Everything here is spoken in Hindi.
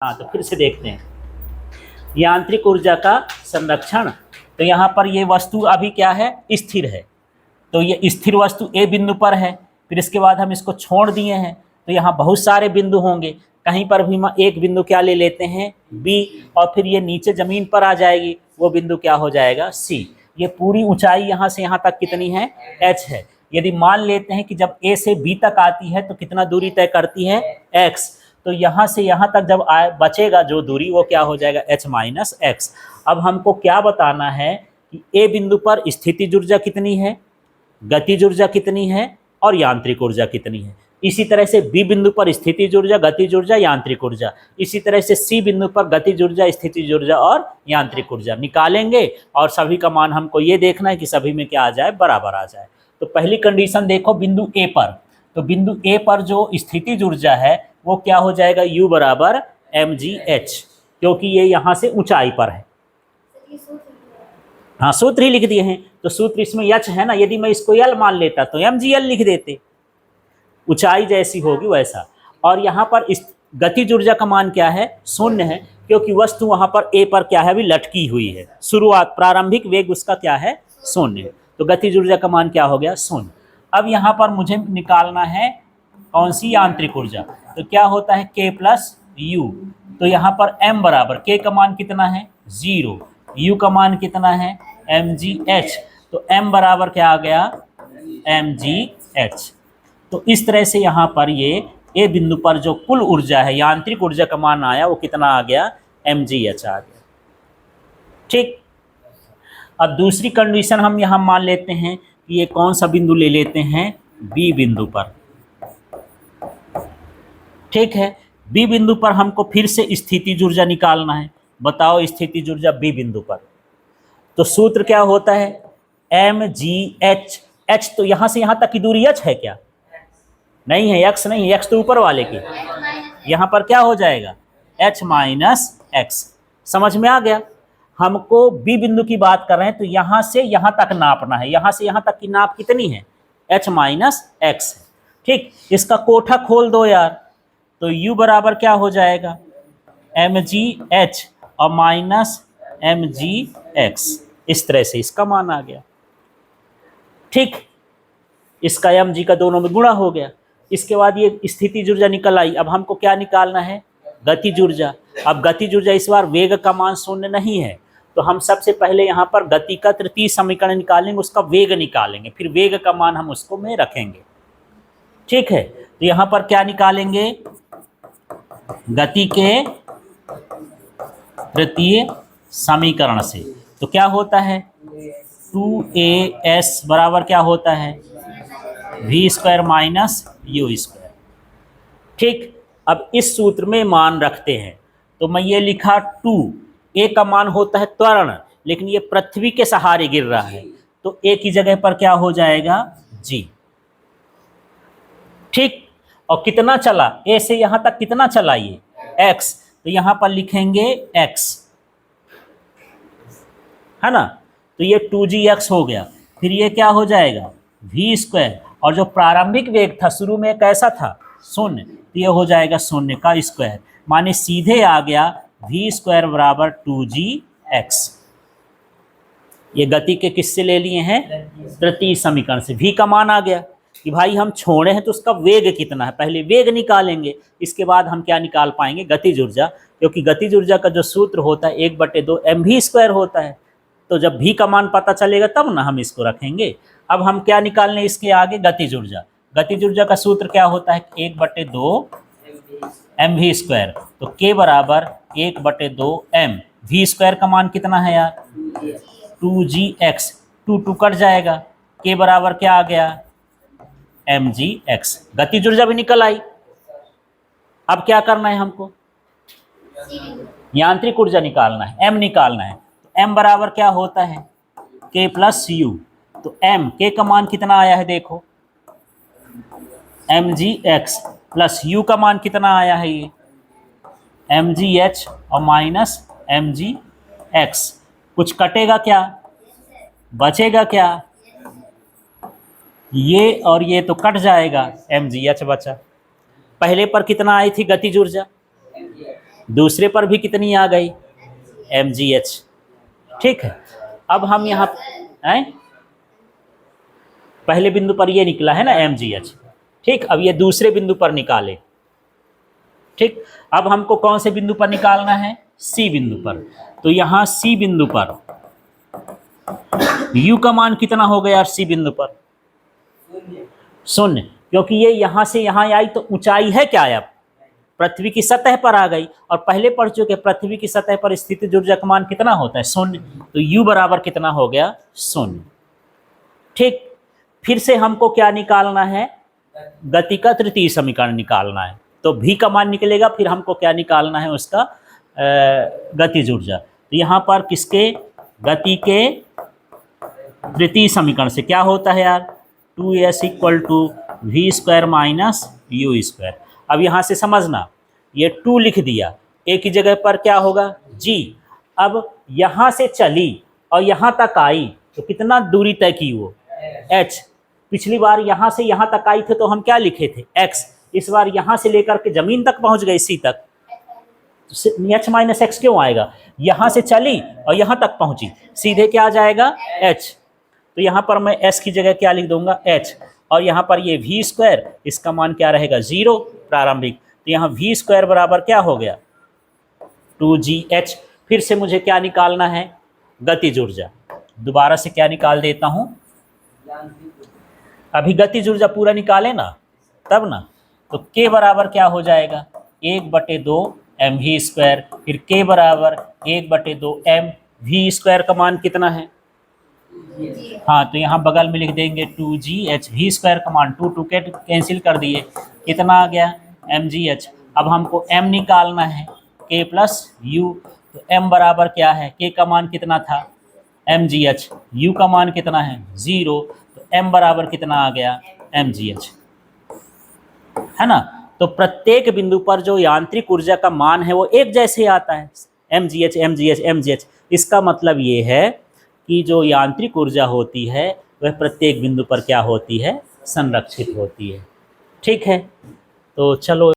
हाँ, तो फिर से देखते हैं यांत्रिक ऊर्जा का संरक्षण। तो यहाँ पर ये वस्तु अभी क्या है, स्थिर है। तो ये स्थिर वस्तु ए बिंदु पर है, फिर इसके बाद हम इसको छोड़ दिए हैं, तो यहाँ बहुत सारे बिंदु होंगे। कहीं पर भी हम एक बिंदु क्या ले लेते हैं, बी, और फिर ये नीचे जमीन पर आ जाएगी, वो बिंदु क्या हो जाएगा, सी। ये पूरी ऊंचाई यहाँ से यहाँ तक कितनी है, एच है। यदि मान लेते हैं कि जब ए से बी तक आती है तो कितना दूरी तय करती है, एक्स। तो यहाँ से यहाँ तक जब बचेगा जो दूरी, वो क्या हो जाएगा, h माइनस एक्स। अब हमको क्या बताना है कि ए बिंदु पर स्थितिज ऊर्जा कितनी है, गतिज ऊर्जा कितनी है और यांत्रिक ऊर्जा कितनी है। इसी तरह से बी बिंदु पर स्थितिज ऊर्जा, गतिज ऊर्जा, यांत्रिक ऊर्जा। इसी तरह से सी बिंदु पर गतिज ऊर्जा, स्थितिज ऊर्जा और यांत्रिक ऊर्जा निकालेंगे, और सभी का मान हमको ये देखना है कि सभी में क्या आ जाए, बराबर आ जाए। तो पहली कंडीशन देखो बिंदु ए पर, तो बिंदु ए पर जो स्थितिज ऊर्जा है वो क्या हो जाएगा, U बराबर mgh, क्योंकि ये यहाँ से ऊंचाई पर है। हाँ, सूत्र ही लिख दिए हैं, तो सूत्र इसमें h है ना, यदि मैं इसको L मान लेता तो mgl लिख देते, ऊंचाई जैसी होगी वैसा। और यहाँ पर इस गतिज ऊर्जा का मान क्या है, 0 है, क्योंकि वस्तु वहाँ पर ए पर क्या है, अभी लटकी हुई है। शुरुआत प्रारंभिक वेग उसका क्या है, 0। तो गतिज ऊर्जा का मान क्या हो गया, 0। अब यहाँ पर मुझे निकालना है कौन सी, यांत्रिक ऊर्जा। तो क्या होता है, k प्लस यू। तो यहाँ पर m बराबर, k का मान कितना है, 0, u का मान कितना है, mgh। तो m बराबर क्या आ गया, mgh। तो इस तरह से यहाँ पर ये ए बिंदु पर जो कुल ऊर्जा है, यांत्रिक ऊर्जा का मान आया, वो कितना आ गया, mgh आ गया। ठीक। अब दूसरी कंडीशन हम यहाँ मान लेते हैं कि ये कौन सा बिंदु ले लेते हैं, बी बिंदु पर। ठीक है, बी बिंदु पर हमको फिर से स्थितिज ऊर्जा निकालना है। बताओ स्थितिज ऊर्जा बी बिंदु पर, तो सूत्र क्या होता है, mgh। h तो यहाँ से यहाँ तक की दूरी h है क्या, नहीं है, x नहीं है, x तो ऊपर वाले की। यहाँ पर क्या हो जाएगा, h माइनस एक्स। समझ में आ गया। हमको बी बिंदु की बात कर रहे हैं, तो यहाँ से यहाँ तक नापना है। यहाँ से यहाँ तक की नाप कितनी है, h माइनस एक्स है। ठीक, इसका कोठा खोल दो यार, तो u बराबर क्या हो जाएगा, mgh और माइनस mgx। इस तरह से इसका मान आ गया। ठीक, इसका mg का दोनों में गुणा हो गया। इसके बाद ये स्थितिज ऊर्जा निकल आई। अब हमको क्या निकालना है, गतिज ऊर्जा। अब गतिज ऊर्जा इस बार वेग का मान 0 नहीं है, तो हम सबसे पहले यहाँ पर गति का तृतीय समीकरण निकालेंगे, उसका वेग निकालेंगे, फिर वेग का मान हम उसको में रखेंगे। ठीक है, तो यहाँ पर क्या निकालेंगे, गति के तृतीय समीकरण से। तो क्या होता है, 2as बराबर क्या होता है, v square minus you square. ठीक, अब इस सूत्र में मान रखते हैं, तो मैं ये लिखा 2, a का मान होता है त्वरण, लेकिन ये पृथ्वी के सहारे गिर रहा है, तो a की जगह पर क्या हो जाएगा, g। ठीक, और कितना चला, a से यहाँ तक कितना चला, ये x, तो यहाँ पर लिखेंगे x, है ना। तो ये 2gx हो गया। फिर ये क्या हो जाएगा, v स्क्वायर, और जो प्रारंभिक वेग था शुरू में कैसा था, 0, तो ये हो जाएगा 0 का स्क्वायर, माने सीधे आ गया v स्क्वायर बराबर 2gx। ये गति के किससे ले लिए हैं, तृतीय समीकरण से। v का मान आ गया कि भाई हम छोड़े हैं तो उसका वेग कितना है, पहले वेग निकालेंगे, इसके बाद हम क्या निकाल पाएंगे, गतिज ऊर्जा, क्योंकि गतिज ऊर्जा का जो सूत्र होता है 1/2 mv स्क्वायर होता है। तो जब v का मान पता चलेगा तब ना हम इसको रखेंगे। अब हम क्या निकालने इसके आगे, गतिज ऊर्जा। गतिज ऊर्जा का सूत्र क्या होता है, 1/2 mv स्क्वायर। तो k बराबर 1/2 m। v स्क्वायर का मान कितना है यार, 2gx, 2 कट जाएगा, k बराबर क्या आ गया, mgx। गतिज ऊर्जा भी निकल आई। अब क्या करना है हमको, यांत्रिक ऊर्जा निकालना है, m निकालना है। तो m बराबर क्या होता है, k प्लस यू। तो m, k का मान कितना आया है देखो, mgx, प्लस u का मान कितना आया है, ये mgh और माइनस mgx। कुछ कटेगा क्या, बचेगा क्या, ये और ये तो कट जाएगा, mgh बचा। पहले पर कितना आई थी गतिज ऊर्जा, दूसरे पर भी कितनी आ गई, mgh। ठीक है, अब हम यहाँ पहले बिंदु पर ये निकला है ना mgh। ठीक, अब ये दूसरे बिंदु पर निकाले। ठीक, अब हमको कौन से बिंदु पर निकालना है, C बिंदु पर। तो यहाँ C बिंदु पर U का मान कितना हो गया C बिंदु पर, 0, क्योंकि ये यहाँ से यहाँ आई तो ऊंचाई है क्या, अब पृथ्वी की सतह पर आ गई, और पहले पढ़ चुके पृथ्वी की सतह पर स्थित ऊर्जा का मान कितना होता है, 0। तो U बराबर कितना हो गया, 0। ठीक, फिर से हमको क्या निकालना है, गति का तृतीय समीकरण निकालना है। तो V का मान निकलेगा, फिर हमको क्या निकालना है, उसका गतिज ऊर्जा। तो यहाँ पर किसके, गति के तृतीय समीकरण से क्या होता है यार, 2s = v² माइनस u²। अब यहाँ से समझना, ये 2 लिख दिया, एक ही जगह पर क्या होगा g। अब यहाँ से चली और यहाँ तक आई तो कितना दूरी तय की वो, h। पिछली बार यहाँ से यहाँ तक आई थे तो हम क्या लिखे थे, x। इस बार यहाँ से लेकर के जमीन तक पहुँच गई, c तक, h माइनस एक्स क्यों आएगा, यहाँ से चली और यहाँ तक पहुँची, सीधे क्या आ जाएगा, h। तो यहाँ पर मैं s की जगह क्या लिख दूंगा, h, और यहाँ पर ये v², इसका मान क्या रहेगा, 0 प्रारंभिक। तो यहाँ v² बराबर क्या हो गया, 2gh। फिर से मुझे क्या निकालना है, गतिज ऊर्जा। दोबारा से क्या निकाल देता हूँ, अभी गतिज ऊर्जा पूरा निकाले ना तब ना। तो k बराबर क्या हो जाएगा, 1/2 mv², फिर k बराबर 1/2 mv² का मान कितना है, हाँ, तो यहाँ बगल में लिख देंगे 2gh। v² का मान 2 कैंसिल कर दिए, कितना आ गया, mgh। अब हमको m निकालना है, k + u। तो m बराबर क्या है, k का मान कितना था, mgh, u का मान कितना है, 0। तो m बराबर कितना आ गया, mgh, है ना। तो प्रत्येक बिंदु पर जो यांत्रिक ऊर्जा का मान है वो एक जैसे आता है, mgh mgh mgh। इसका मतलब ये है कि जो यांत्रिक ऊर्जा होती है वह प्रत्येक बिंदु पर क्या होती है, संरक्षित होती है। ठीक है, तो चलो